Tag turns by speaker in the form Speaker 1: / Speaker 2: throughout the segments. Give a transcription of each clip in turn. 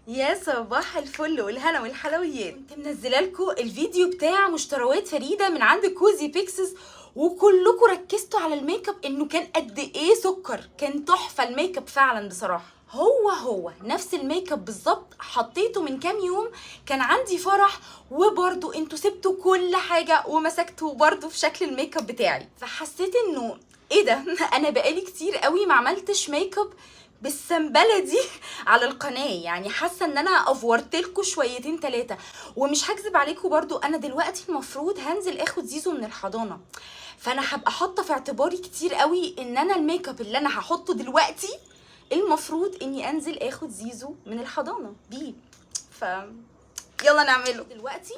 Speaker 1: يا صباح الفل والهنا والحلويات. كنت منزله لكم الفيديو بتاع مشتريات فريده من عند كوزي بيكسس، وكلكم ركزتوا على الميك اب انه كان قد ايه سكر. كان تحفه الميك اب فعلا بصراحه. هو نفس الميك اب بالظبط حطيته من كام يوم، كان عندي فرح وبرضو انتوا سبتوا كل حاجه ومسكتوا برضو في شكل الميك اب بتاعي. فحسيت انه ايه ده انا بقالي كتير قوي ما عملتش ميك اب بالسنبله دي على القناه. يعني حاسه ان انا افورت لكم شويتين تلاتة. ومش هكذب عليكم برضو، انا دلوقتي المفروض هنزل اخد زيزو من الحضانه، فانا هبقى حاطه في اعتباري كتير قوي ان انا الميك اب اللي انا هحطه دلوقتي المفروض اني انزل اخد زيزو من الحضانه بيه. ف يلا نعمله دلوقتي.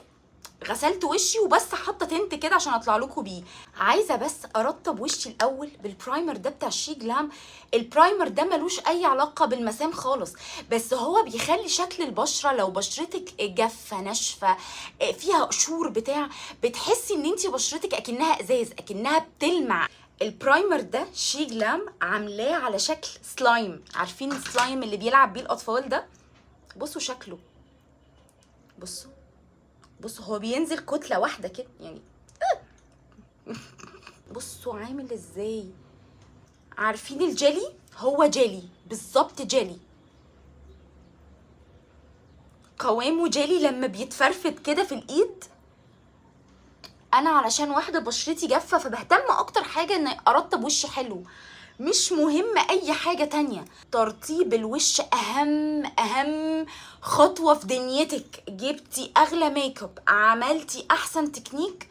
Speaker 1: غسلت وشي وبس حاطه تنت كده عشان اطلع لكم بيه. عايزه بس ارطب وشي الاول بالبرايمر ده بتاع شي جلام. البرايمر ده ملوش اي علاقه بالمسام خالص، بس هو بيخلي شكل البشره لو بشرتك جافه ناشفه فيها قشور بتاع، بتحسي ان انتي بشرتك اكنها ازاز، اكنها بتلمع. البرايمر ده شي جلام عاملاه على شكل سلايم. عارفين السلايم اللي بيلعب بيه الاطفال ده؟ بصوا شكله، بصوا هو بينزل كتلة واحدة كده يعني. بصوا عامل ازاي. عارفين الجيلي؟ هو جيلي بالظبط، جيلي قوامه جيلي لما بيتفرفت كده في الايد. انا علشان واحدة بشرتي جافة فبهتم اكتر حاجة ان ارطب وشي حلو، مش مهم اي حاجة تانية. ترطيب الوش اهم خطوة في دنيتك. جبتي اغلى ميك اب، عملتي احسن تكنيك،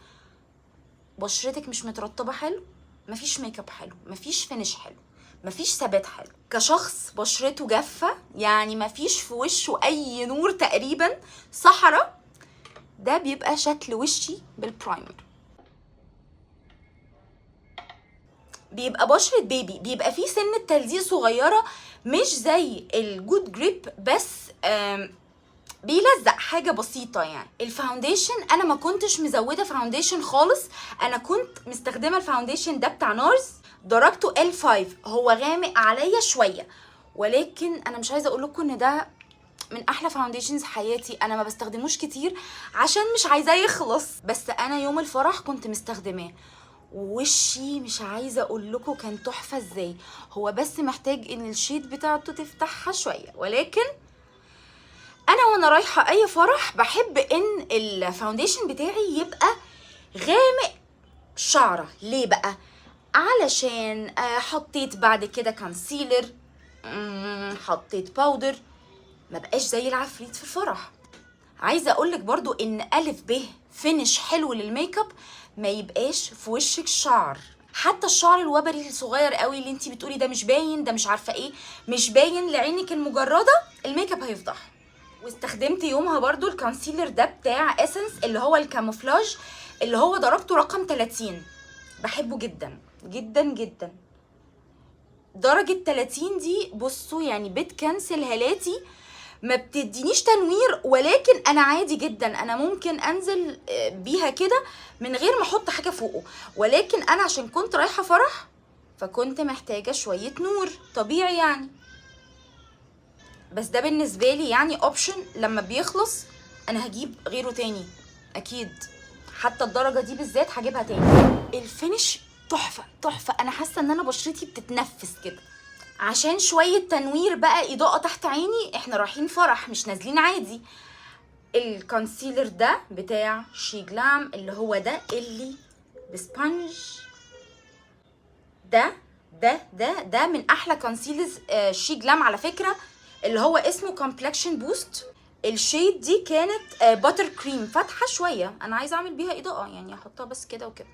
Speaker 1: بشرتك مش مترطبه حلو، مفيش ميك اب حلو، مفيش فينش حلو، مفيش ثبات حلو. كشخص بشرته جافه يعني مفيش في وشه اي نور تقريبا، صحراء، ده بيبقى شكل وشي بالبرايمر. بيبقى بشرة بيبي، بيبقى فيه سنة تلزيق صغيرة، مش زي الجود جريب، بس بيلزق حاجه بسيطه. يعني الفاونديشن انا ما كنتش مزوده فاونديشن خالص، انا كنت مستخدمه الفاونديشن ده بتاع نارز، درجته L5. هو غامق عليا شويه، ولكن انا مش عايزه اقول لكم ان ده من احلى فاونديشنز حياتي. انا ما بستخدموش كتير عشان مش عايزاه يخلص، بس انا يوم الفرح كنت مستخدماه. وشي مش عايزه اقول لكم كان تحفه ازاي. هو بس محتاج ان الشيد بتاعته تفتحها شويه، ولكن انا وانا رايحه اي فرح بحب ان الفاونديشن بتاعي يبقى غامق شعره. ليه بقى؟ علشان حطيت بعد كده كونسيلر، حطيت باودر، ما بقاش زي العفريت في الفرح. عايزه اقولك برضو ان الف ب فينش حلو للميك اب ما يبقاش في وشك شعر، حتى الشعر الوبري الصغير قوي اللي انتي بتقولي ده مش باين، ده مش عارفه ايه، مش باين لعينك المجرده، الميك اب هيفضح. واستخدمت يومها برضو الكونسيلر ده بتاع اسنس اللي هو الكاموفلاج، اللي هو درجته رقم 30. بحبه جدا جدا جدا. درجة 30 دي بصوا يعني بتكنسل هالاتي، ما بتدينيش تنوير، ولكن انا عادي جدا انا ممكن انزل بيها كده من غير ما احط حاجة فوقه. ولكن انا عشان كنت رايحة فرح فكنت محتاجة شوية نور طبيعي يعني، بس ده بالنسبه لي يعني اوبشن. لما بيخلص انا هجيب غيره تاني اكيد، حتى الدرجه دي بالذات هجيبها تاني. الفينش تحفه تحفه، انا حاسه ان انا بشرتي بتتنفس كده. عشان شويه تنوير بقى، اضاءه تحت عيني، احنا رايحين فرح مش نازلين عادي. الكونسيلر ده بتاع شي جلام اللي هو ده اللي بسبونج، ده من احلى كونسيلرز شي جلام على فكره، اللي هو اسمه كومبلكشن بوست. الشيد دي كانت باتر كريم فاتحه شويه، انا عايزه اعمل بيها اضاءه يعني احطها بس كده وكده.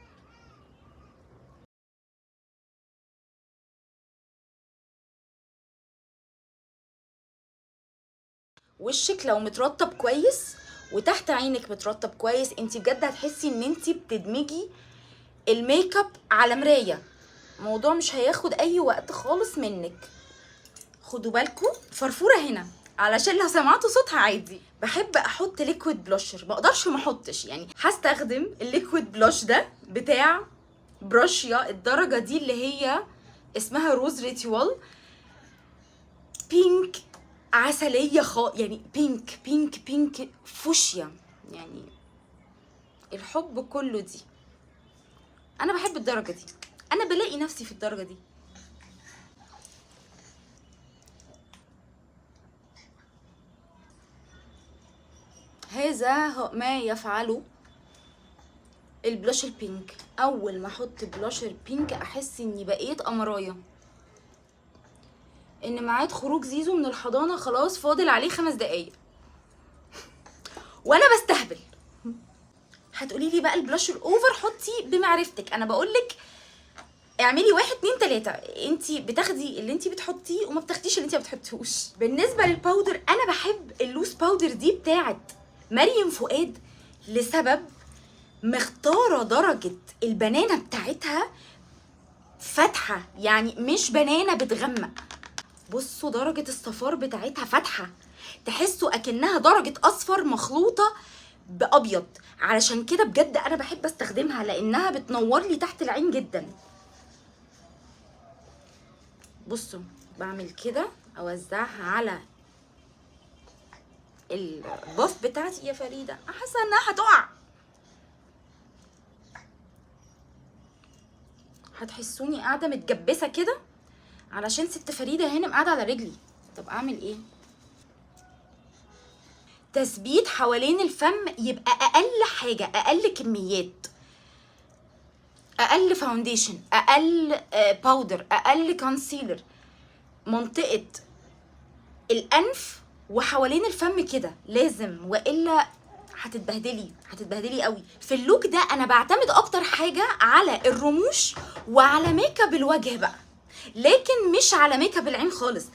Speaker 1: وشك لو مترطب كويس وتحت عينك مترطب كويس، انت بجد هتحسي ان انت بتدمجي الميك اب على مرايه. الموضوع مش هياخد اي وقت خالص منك. خدوا بالكم فرفوره هنا علشان لو سمعتوا صوتها عادي. بحب احط ليكويد بلاشر، ما اقدرش ما احطش يعني. هستخدم الليكويد بلاش ده بتاع براشيا، الدرجه دي اللي هي اسمها روز ريتوال بينك عسليه يعني بينك بينك بينك فوشيا، يعني الحب كله دي. انا بحب الدرجه دي، انا بلاقي نفسي في الدرجه دي. هذا ما يفعله البلاش البينك. اول ما احط بلاشر بينك احس اني بقيت قمرايه، ان ميعاد خروج زيزو من الحضانه خلاص فاضل عليه 5 دقايق وانا بستهبل. هتقولي لي بقى البلاش الاوفر حطي بمعرفتك، انا بقولك اعملي 1 2 3. انتي بتاخدي اللي انتي بتحطيه وما بتاخديش اللي انتي ما بتحطيهوش. بالنسبه للباودر انا بحب اللوز باودر دي بتاعت مريم فؤاد لسبب، مختاره درجه البنانه بتاعتها فاتحه، يعني مش بنانه بتغمق. بصوا درجه الصفار بتاعتها فاتحه، تحسوا اكنها درجه اصفر مخلوطه بابيض. علشان كده بجد انا بحب استخدمها لانها بتنور لي تحت العين جدا. بصوا بعمل كده اوزعها على الباف بتاعتي. يا فريده حاسه انها هتقع، هتحسوني قاعده متجبسه كده علشان ست فريده هانم قاعده على رجلي. طب اعمل ايه؟ تثبيت حوالين الفم يبقى اقل حاجه، اقل كميات، اقل فاونديشن، اقل باودر، اقل كونسيلر، منطقه الانف وحوالين الفم كده لازم، والا هتتبهدلي قوي. في اللوك ده انا بعتمد اكتر حاجه على الرموش وعلى ميك اب الوجه بقى، لكن مش على ميك اب العين خالص.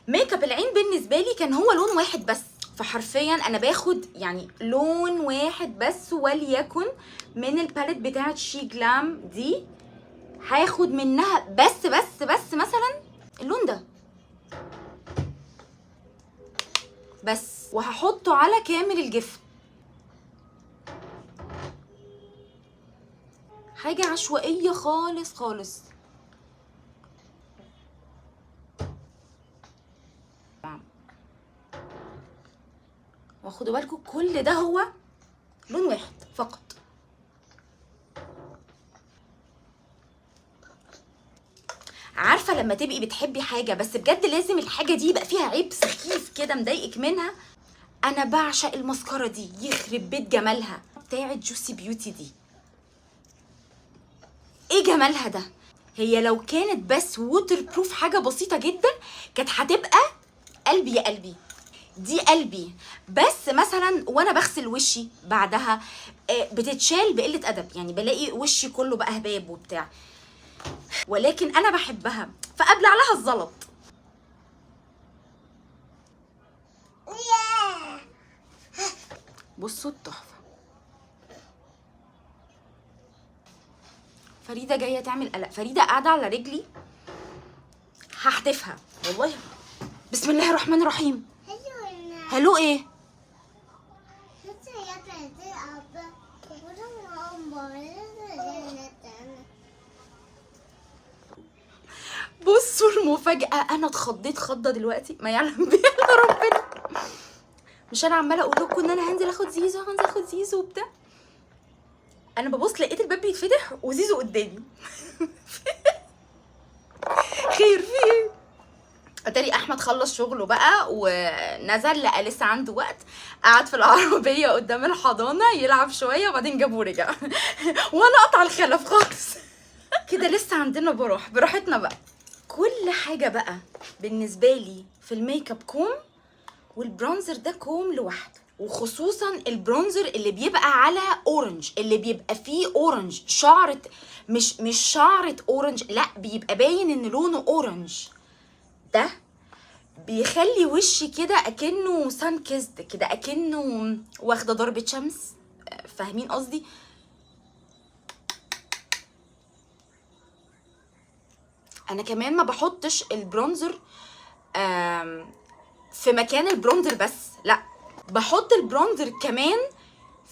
Speaker 1: ميك اب العين بالنسبه لي كان هو لون واحد بس، فحرفيا انا باخد يعني لون واحد بس، وليكن من الباليت بتاعت شي جلام دي هاخد منها بس مثلا اللون ده بس، وهحطه على كامل الجفن. حاجة عشوائية خالص خالص. واخدوا بالكم كل ده هو لون واحد فقط. عارفه لما تبقي بتحبي حاجه بس بجد لازم الحاجه دي يبقى فيها عيب سخيف كده مضايقك منها؟ انا بعشق المسكره دي، يخرب بيت جمالها، بتاعت جوسي بيوتي دي. ايه جمالها ده؟ هي لو كانت بس ووتر بروف حاجه بسيطه جدا كانت هتبقى قلبي يا قلبي. دي قلبي. بس مثلا وانا بغسل وشي بعدها بتتشال بقله ادب، يعني بلاقي وشي كله بقى هباب وبتاع، ولكن انا بحبها فابلع لها الزلط. بصوا التحفه. فريده جايه تعمل قلق، فريده قاعده على رجلي هحدفها والله. بسم الله الرحمن الرحيم. هلو ايه؟ بصوا المفاجأة، انا اتخضيت خضة دلوقتي ما يعلم بيها الا ربنا. مش انا عمالة اقول لكم ان انا هنزل اخد زيزو هنزل اخد زيزو وبتاع، انا ببص لقيت الباب بيتفتح وزيزو قدامي. خير في ايه؟ اتاري احمد خلص شغله بقى ونزل، لقى لسه عنده وقت، قعد في العربيه قدام الحضانه يلعب شويه وبعدين جابه ورجع. وانا قطع الخلف خالص. كده لسه عندنا براحتنا بقى. كل حاجه بقى بالنسبه لي في الميك اب كوم، والبرونزر ده كوم لوحده، وخصوصا البرونزر اللي بيبقى على اورنج، اللي بيبقى فيه اورنج شعرة، مش شعرة اورنج، لا بيبقى باين ان لونه اورنج. ده بيخلي وشي كده اكنه سان كيزد كده، اكنه واخده ضربة شمس، فاهمين قصدي؟ انا كمان ما بحطش البرونزر في مكان البرونزر بس، لا بحط البرونزر كمان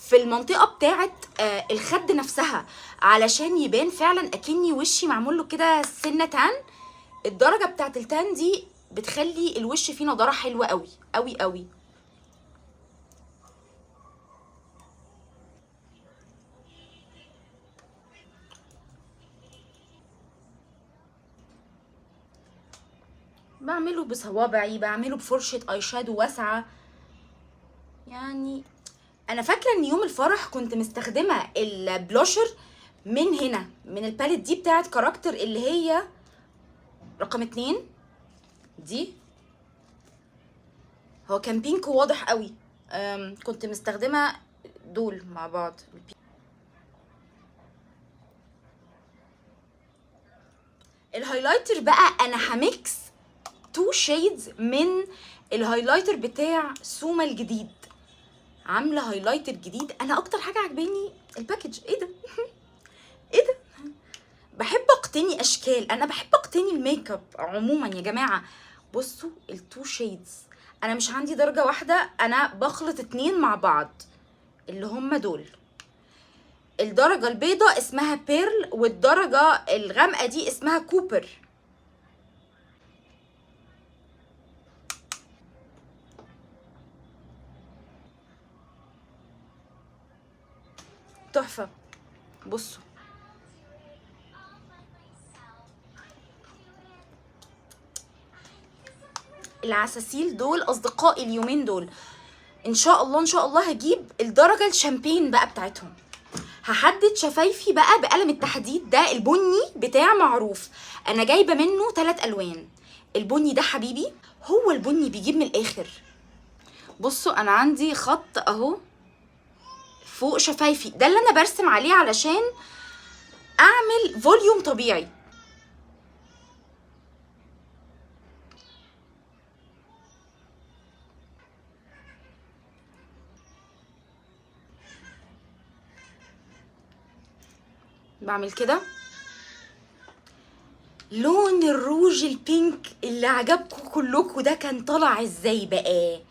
Speaker 1: في المنطقه بتاعه الخد نفسها، علشان يبان فعلا اكني وشي معمول له كده سنه تان. الدرجه بتاعه التان دي بتخلي الوش فيه نضاره حلوه قوي قوي قوي. بعمله بصوابعي، بعمله بفرشه اي شادو واسعه. يعني انا فاكره ان يوم الفرح كنت مستخدمه البلوشر من هنا، من الباليت دي بتاعت كاركتر اللي هي رقم 2 دي. هو كان بينك واضح قوي. كنت مستخدمه دول مع بعض. الهايلايتر بقى انا هميكس 2 شيدز من الهايلايتر بتاع سوما الجديد. عامله هايلايتر جديد. انا اكتر حاجه عجباني الباكج. ايه ده؟ ايه ده؟ بحب اقتني اشكال، انا بحب اقتني الميك اب عموما يا جماعه. بصوا ال2 شيدز، انا مش عندي درجه واحده، انا بخلط 2 مع بعض اللي هم دول. الدرجه البيضاء اسمها بيرل، والدرجه الغامقه دي اسمها كوبر. تحفه. بصوا العساسيل دول اصدقائي اليومين دول. ان شاء الله ان شاء الله هجيب الدرجه الشامبين بقى بتاعتهم. هحدد شفايفي بقى بقلم التحديد ده البني بتاع معروف. انا جايبه منه 3 الوان. البني ده حبيبي، هو البني بيجيب من الاخر. بصوا انا عندي خط اهو فوق شفايفي، ده اللي انا برسم عليه علشان اعمل فوليوم طبيعي. بعمل كده. لون الروج البينك اللي عجبكم كلكم ده كان طالع ازاي بقى؟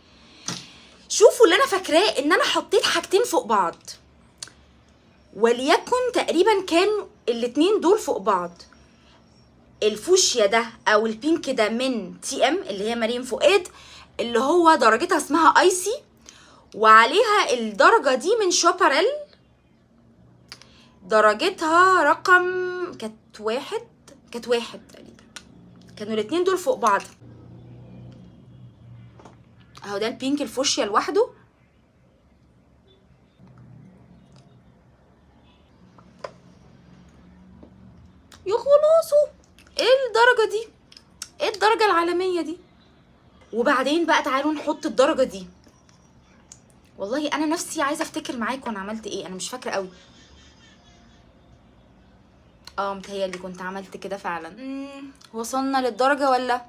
Speaker 1: شوفوا اللي انا فاكراه ان انا حطيت حاجتين فوق بعض، وليكن تقريبا كانوا الاتنين دول فوق بعض. الفوشيا ده او البينك ده من تي ام اللي هي مريم فؤاد، اللي هو درجتها اسمها ايسي، وعليها الدرجة دي من شوباريل درجتها رقم كانت واحد تقريبا. كانوا الاتنين دول فوق بعض اهو. ده البينك الفوشيا لوحده. يا خلاصو ايه الدرجة دي؟ ايه الدرجة العالمية دي؟ وبعدين بقى تعالوا نحط الدرجة دي. والله انا نفسي عايزة افتكر معاكم انا عملت ايه، انا مش فاكرة قوي. متهيألي كنت عملت كده فعلا. وصلنا للدرجة ولا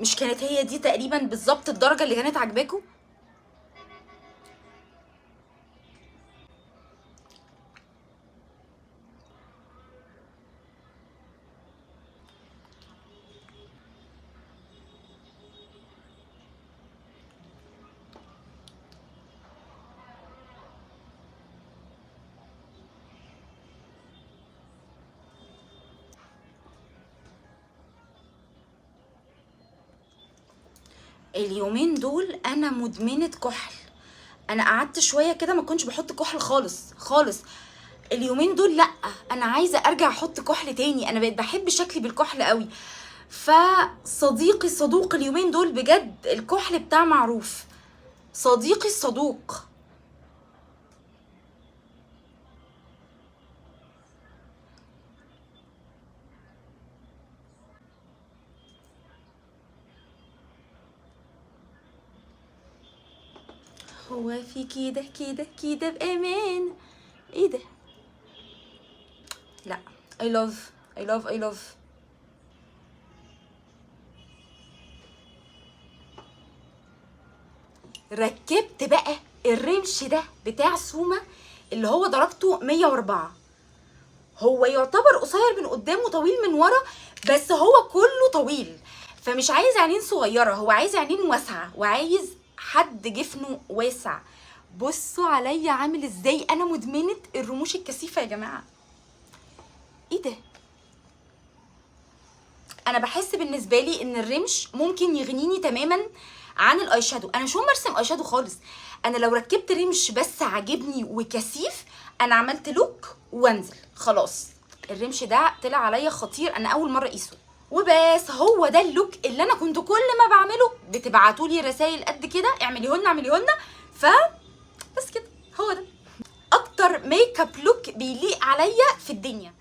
Speaker 1: مش كانت هي دي تقريبا بالظبط الدرجة اللي كانت عاجباكم؟ اليومين دول انا مدمنة كحل. انا قعدت شوية كده ما كنتش بحط كحل خالص خالص. اليومين دول لا، انا عايزة ارجع احط كحل تاني. انا بقيت بحب شكلي بالكحل قوي. فصديقي الصدوق اليومين دول بجد الكحل بتاع معروف، صديقي الصدوق. هو في كده كده كده بأمان؟ ايه ده؟ لا I love I love I love. ركبت بقى الرمش ده بتاع سوما اللي هو درجته 104. هو يعتبر قصير من قدام وطويل من ورا، بس هو كله طويل، فمش عايز عينين صغيرة، هو عايز عينين واسعة وعايز حد جفنه واسع. بصوا عليا عامل ازاي، انا مدمنة الرموش الكثيفة يا جماعة. ايه ده؟ انا بحس بالنسبه لي ان الرمش ممكن يغنيني تماما عن الاي شادو. انا مش هقوم ارسم اي شادو خالص، انا لو ركبت رمش بس عاجبني وكثيف انا عملت لوك وانزل خلاص. الرمش ده طلع عليا خطير، انا اول مره اقيسه. وبس هو ده اللوك اللي انا كنت كل ما بعمله بتبعتولي رسائل قد كده اعمليهولنا اعمليهولنا. ف بس كده هو ده اكتر ميك اب لوك بيليق عليا في الدنيا.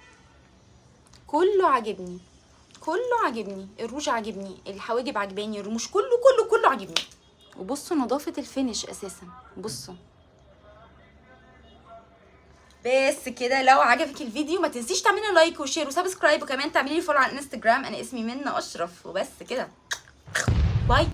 Speaker 1: كله عاجبني، كله عاجبني، الروج عاجبني، الحواجب عجباني، الرموش، كله كله كله عاجبني. وبصوا نظافه الفينش اساسا، بصوا. بس كده لو عجبك الفيديو ما تنسيش تعملي لايك وشير وسبسكرايب، وكمان تعملي لي فولو على الانستجرام، انا اسمي منى اشرف. وبس كده، باي.